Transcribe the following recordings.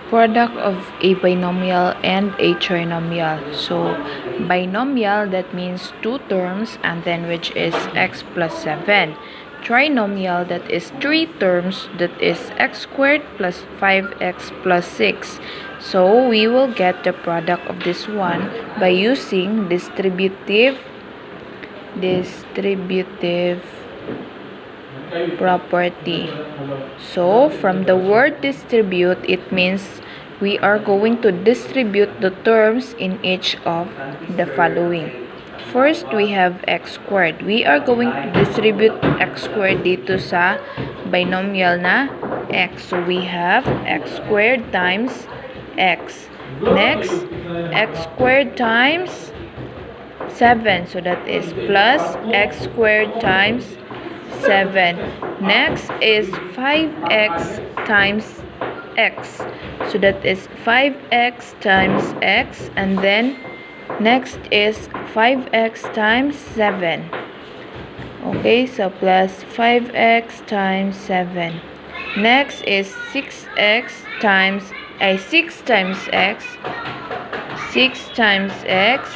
Product of a binomial and a trinomial. So binomial, that means two terms, and then which is x plus 7. Trinomial, that is three terms, that is x squared plus 5x plus 6. So we will get the product of this one by using distributive property. So from the word distribute, it means we are going to distribute the terms in each of the following. First, we have x squared. We are going to distribute x squared dito sa binomial na x. So we have x squared times x. Next, x squared times 7. So that is plus x squared times 7. Next is 5x times x. So that is 5x times x. And then next is 5x times 7. Okay, so plus 5x times 7. Next is 6x times 6 times x. 6 times x.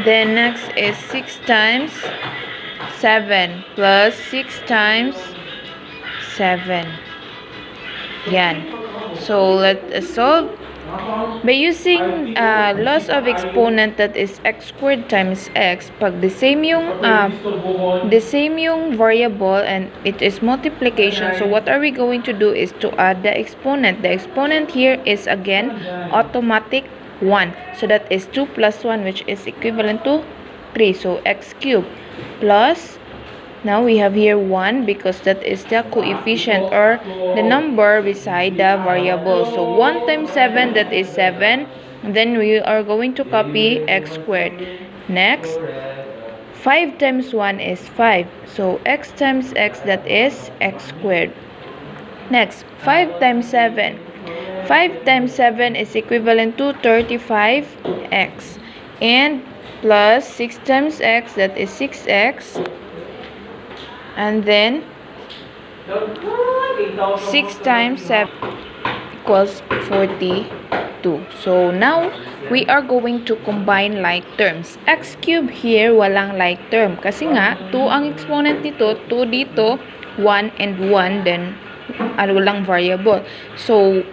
Then next is 6 times 7 plus 6 times 7. Yan. So let us solve by using loss of exponent, that is x squared times x. Pag the same yung variable and it is multiplication, so what are we going to do is to add the exponent. The exponent here is again automatic 1. So that is 2 plus 1, which is equivalent to 3. So x cubed plus, now we have here 1 because that is the coefficient or the number beside the variable. So 1 times 7, that is 7. And then we are going to copy x squared. Next, 5 times 1 is 5. So x times x, that is x squared. Next, 5 times 7. 5 times 7 is equivalent to 35x. And plus 6 times x, that is 6x. And then 6 times 7 equals 42. So now we are going to combine like terms. X cubed here, walang like term. Kasi nga, 2 ang exponent nito, 2 dito, 1 and 1, then walang variable. So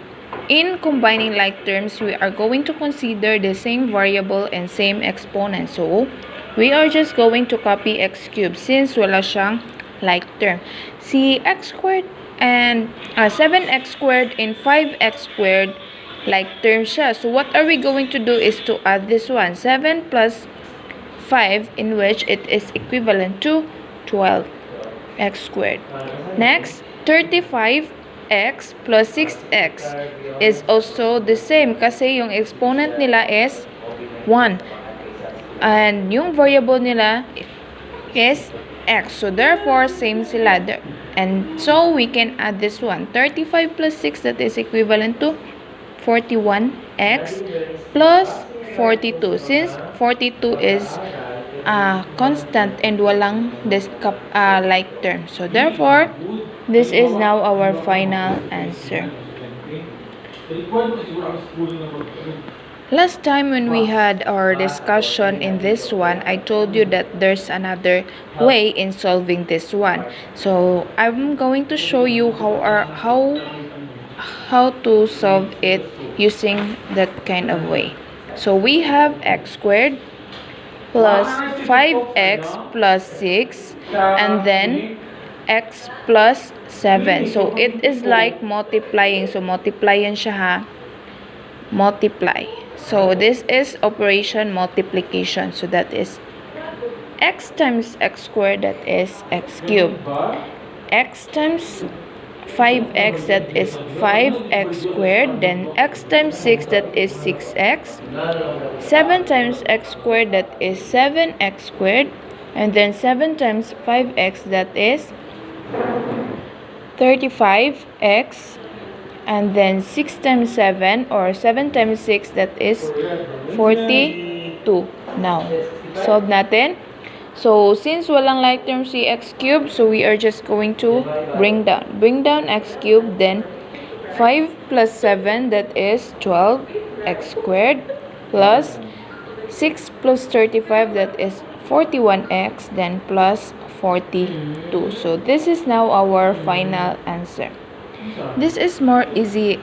in combining like terms, we are going to consider the same variable and same exponent. So we are just going to copy x cubed since wala siyang like term. Si x squared and 7x squared and 5x squared, like term siya. So what are we going to do is to add this one, 7 plus 5, in which it is equivalent to 12x squared. Next, 35x plus 6x is also the same kasi yung exponent nila is 1 and yung variable nila is x. So therefore, same sila. And so we can add this one. 35 plus 6, that is equivalent to 41x plus 42. Since 42 is constant and walang like term. So therefore, this is now our final answer. Last time when we had our discussion in this one, I told you that there's another way in solving this one. So I'm going to show you how to solve it using that kind of way. So we have x squared plus 5x plus 6 and then x plus 7. So it is like multiplying. So multiplyan siya ha. Multiply. So this is operation multiplication. So that is x times x squared, that is x cubed. X times 5x, that is 5x squared. Then x times 6, that is 6x. 7 times x squared, that is 7x squared. And then 7 times 5x, that is 35x. And then 6 times 7 or 7 times 6, that is 42. Now, solve natin. So, since walang like term si x cubed, so we are just going to bring down. Bring down x cubed, then 5 plus 7, that is 12x squared, plus 6 plus 35, that is 41x, then plus 42. So this is now our final answer. This is more easier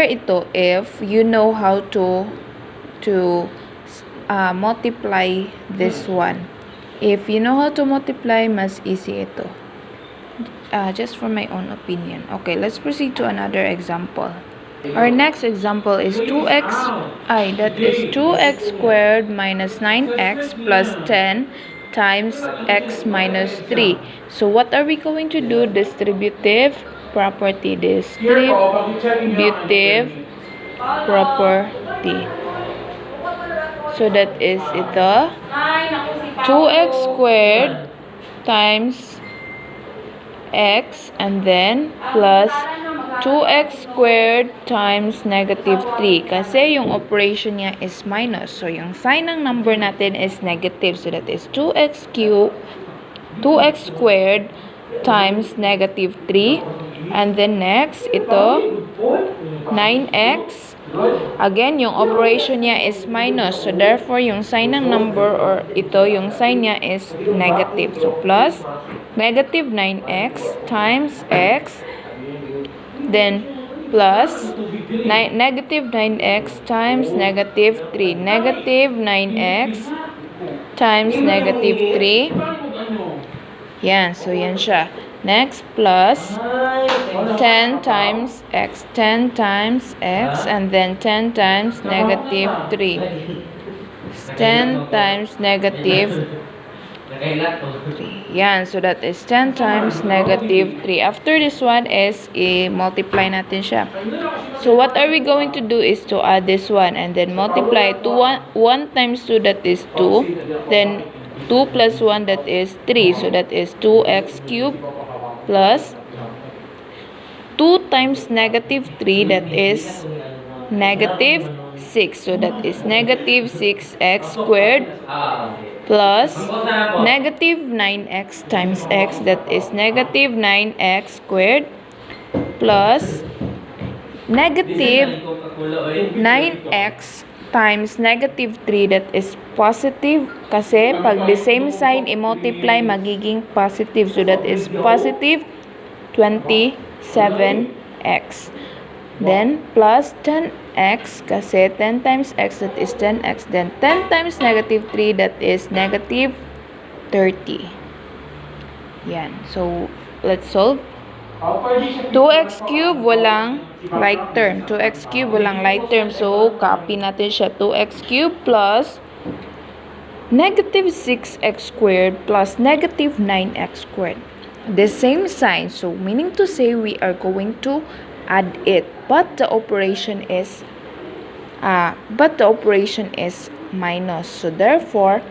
ito if you know how to multiply this one. If you know how to multiply, mas easy ito. Just for my own opinion. Okay, let's proceed to another example. Our next example is 2x squared minus 9x plus 10 times x minus 3. So what are we going to do? Distributive property. So that is ito, 2x squared times x and then plus 2x squared times negative 3. Kasi yung operation niya is minus. So, yung sign ng number natin is negative. So, that is 2x squared times negative 3. And then next, ito, 9x. Again, yung operation niya is minus. So, therefore, yung sign ng number or ito, yung sign niya is negative. So, plus negative 9x times x, then plus negative 9x times negative 3. Negative 9x times negative 3. Yan. So, yan siya. Next, plus 10 times x. 10 times x and then 10 times negative 3. 10 times negative 3. Yan. So, that is 10 times negative 3. After this one is, i-multiply natin siya. So, what are we going to do is to add this one and then multiply. 1 times 2, that is 2. Then, 2 plus 1, that is 3. So, that is 2x cubed plus 2 times negative 3, that is negative 6. So, that is negative 6x squared plus negative 9x times x, that is negative 9x squared plus negative 9x times negative 3, that is positive. Kasi pag the same sign i-multiply, magiging positive. So, that is positive 27x. Then, plus 10x, kasi 10 times x, that is 10x. Then, 10 times negative 3, that is negative 30. Yan. So, let's solve. 2x cubed, walang like term. 2x cubed, walang like term. So, copy natin siya. 2x cubed plus negative 6x squared plus negative 9x squared. The same sign. So, meaning to say we are going to add it, but the operation is minus. So therefore,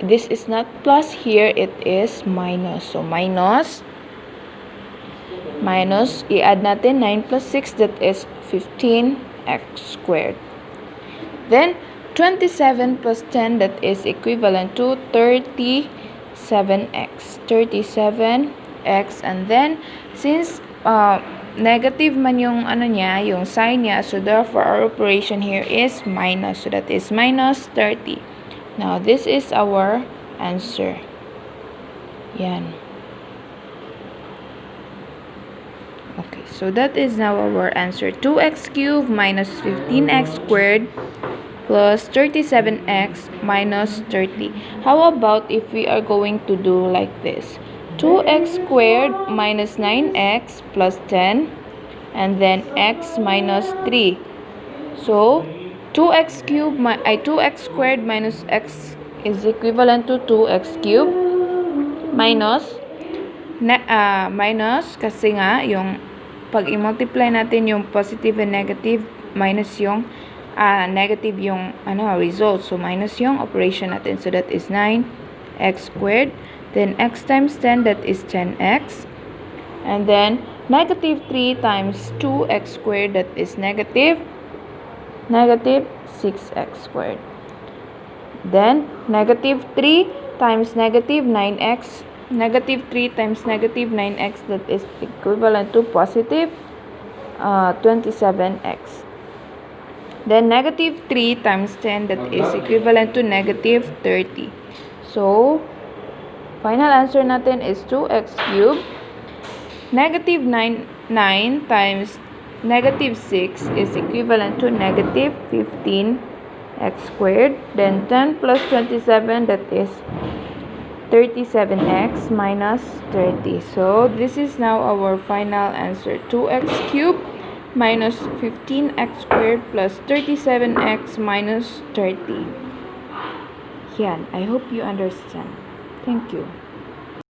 this is not plus here, it is minus. So minus, i-add natin 9 plus 6, that is 15x squared. Then 27 plus 10, that is equivalent to 37x. And then since negative man yung yung sign niya, so therefore our operation here is minus. So that is minus 30. Now this is our answer. Yan. Okay, so that is now our answer. 2x cubed minus 15x squared plus 37x minus 30. How about if we are going to do like this? 2x squared minus 9x plus 10 and then x minus 3. So, 2x squared minus x is equivalent to 2x cubed minus kasi nga yung pag i-multiply natin yung positive and negative minus yung negative yung result. So, minus yung operation natin. So, that is 9x squared. Then, x times 10, that is 10x. And then, negative 3 times 2x squared, that is negative 6x squared. Then, negative 3 times negative 9x negative 3 times negative 9x, that is equivalent to positive 27x. Then negative 3 times 10, that is equivalent to negative 30. So, final answer natin is 2x cubed. Negative 9 times negative 6 is equivalent to negative 15x squared. Then 10 plus 27, that is 37x minus 30. So, this is now our final answer. 2x cubed minus 15x squared plus 37x minus 30. Yan. I hope you understand. Thank you.